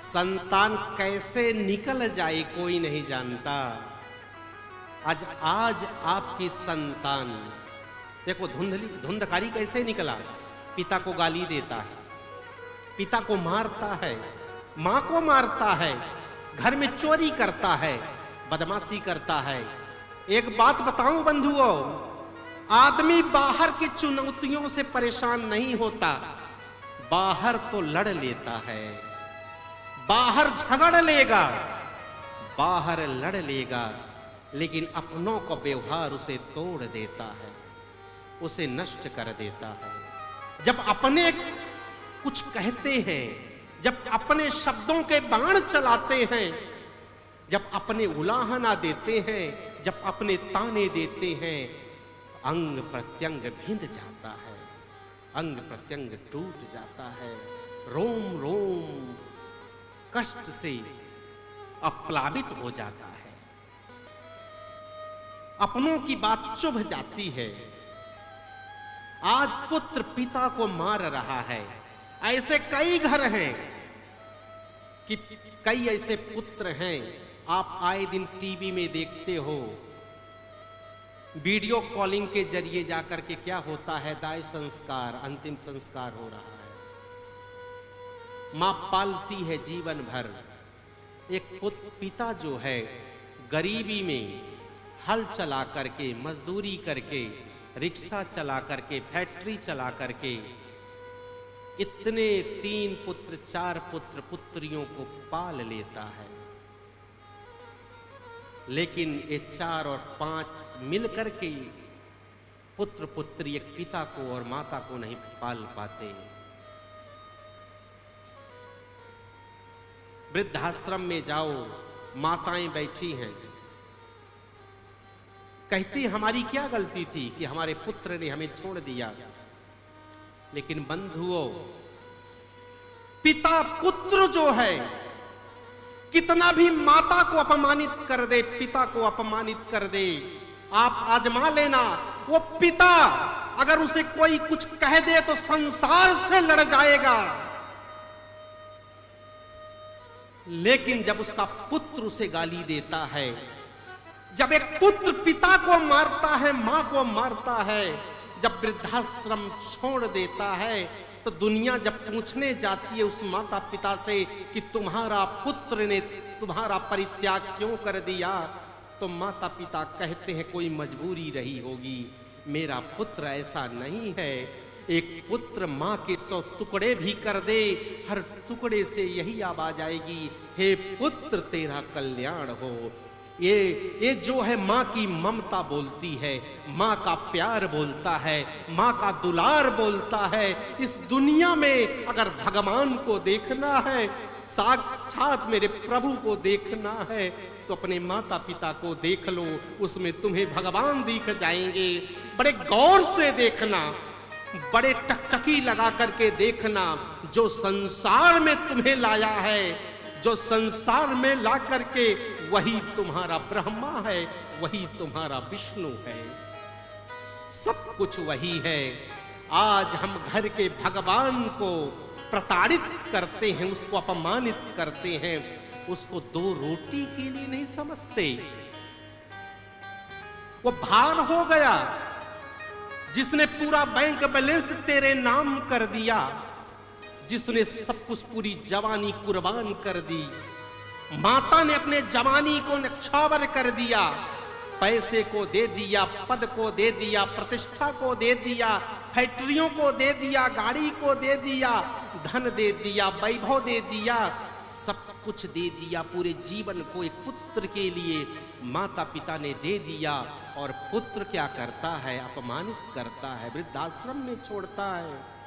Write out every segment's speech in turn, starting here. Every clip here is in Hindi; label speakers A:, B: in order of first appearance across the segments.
A: संतान कैसे निकल जाए कोई नहीं जानता। आज आपकी संतान देखो धुंधकारी कैसे निकला। पिता को गाली देता है, पिता को मारता है, मां को मारता है, घर में चोरी करता है, बदमाशी करता है। एक बात बताऊं बंधुओं, आदमी बाहर की चुनौतियों से परेशान नहीं होता, बाहर तो लड़ लेता है, बाहर झगड़ लेगा, बाहर लड़ लेगा, लेकिन अपनों का व्यवहार उसे तोड़ देता है, उसे नष्ट कर देता है। जब अपने कुछ कहते हैं, जब अपने शब्दों के बाण चलाते हैं, जब अपने उलाहना देते हैं, जब अपने ताने देते हैं, अंग प्रत्यंग भिंद जाता है, अंग प्रत्यंग टूट जाता है, रोम रोम कष्ट से अप्लावित हो जाता है, अपनों की बात चुभ जाती है। आज पुत्र पिता को मार रहा है। ऐसे कई घर हैं कि कई ऐसे पुत्र हैं, आप आए दिन टीवी में देखते हो, वीडियो कॉलिंग के जरिए जाकर के क्या होता है, दाह संस्कार, अंतिम संस्कार हो रहा है। मां पालती है जीवन भर। एक पिता जो है गरीबी में हल चला करके, मजदूरी करके, रिक्शा चला करके, फैक्ट्री चला करके इतने 3 पुत्र 4 पुत्र पुत्रियों को पाल लेता है, लेकिन ये 4 और 5 मिलकर के पुत्र पुत्री एक पिता को और माता को नहीं पाल पाते। वृद्धाश्रम में जाओ, माताएं बैठी हैं, कहती हमारी क्या गलती थी कि हमारे पुत्र ने हमें छोड़ दिया। लेकिन बंधुओं, पिता पुत्र जो है कितना भी माता को अपमानित कर दे, पिता को अपमानित कर दे, आप आजमा लेना, वो पिता अगर उसे कोई कुछ कह दे तो संसार से लड़ जाएगा। लेकिन जब उसका पुत्र उसे गाली देता है, जब एक पुत्र पिता को मारता है, मां को मारता है, जब वृद्धाश्रम छोड़ देता है, तो दुनिया जब पूछने जाती है उस माता पिता से कि तुम्हारा पुत्र ने तुम्हारा परित्याग क्यों कर दिया, तो माता पिता कहते हैं कोई मजबूरी रही होगी। मेरा पुत्र ऐसा नहीं है। एक पुत्र मां के 100 टुकड़े भी कर दे, हर टुकड़े से यही आवाज आएगी, हे पुत्र तेरा कल्याण हो। ये जो है मां की ममता बोलती है, मां का प्यार बोलता है, मां का दुलार बोलता है। इस दुनिया में अगर भगवान को देखना है, साक्षात मेरे प्रभु को देखना है, तो अपने माता पिता को देख लो, उसमें तुम्हें भगवान दिख जाएंगे। बड़े गौर से देखना, बड़े टकटकी लगा करके देखना, जो संसार में तुम्हें लाया है, जो संसार में ला करके वही तुम्हारा ब्रह्मा है, वही तुम्हारा विष्णु है, सब कुछ वही है। आज हम घर के भगवान को प्रताड़ित करते हैं, उसको अपमानित करते हैं, उसको 2 रोटी के लिए नहीं समझते। वो भार हो गया जिसने पूरा बैंक बैलेंस तेरे नाम कर दिया, जिसने सब कुछ पूरी जवानी कुर्बान कर दी। माता ने अपने जवानी को न्यौछावर कर दिया, पैसे को दे दिया, पद को दे दिया, प्रतिष्ठा को दे दिया, फैक्ट्रियों को दे दिया, गाड़ी को दे दिया, धन दे दिया, वैभव दे दिया, सब कुछ दे दिया। पूरे जीवन को एक पुत्र के लिए माता पिता ने दे दिया, और पुत्र क्या करता है, अपमानित करता है, वृद्धाश्रम में छोड़ता है।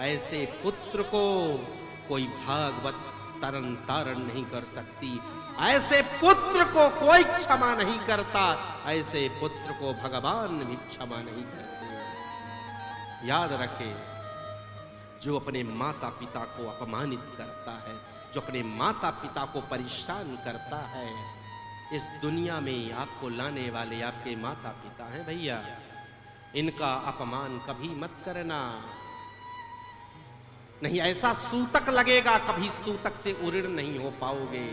A: ऐसे पुत्र को कोई भागवत तरन तारण नहीं कर सकती, ऐसे पुत्र को कोई क्षमा नहीं करता, ऐसे पुत्र को भगवान भी क्षमा नहीं करते। याद रखे, जो अपने माता पिता को अपमानित करता है, जो अपने माता पिता को परेशान करता है, इस दुनिया में आपको लाने वाले आपके माता पिता हैं भैया, इनका अपमान कभी मत करना। नहीं ऐसा सूतक लगेगा, कभी सूतक से उऋण नहीं हो पाओगे।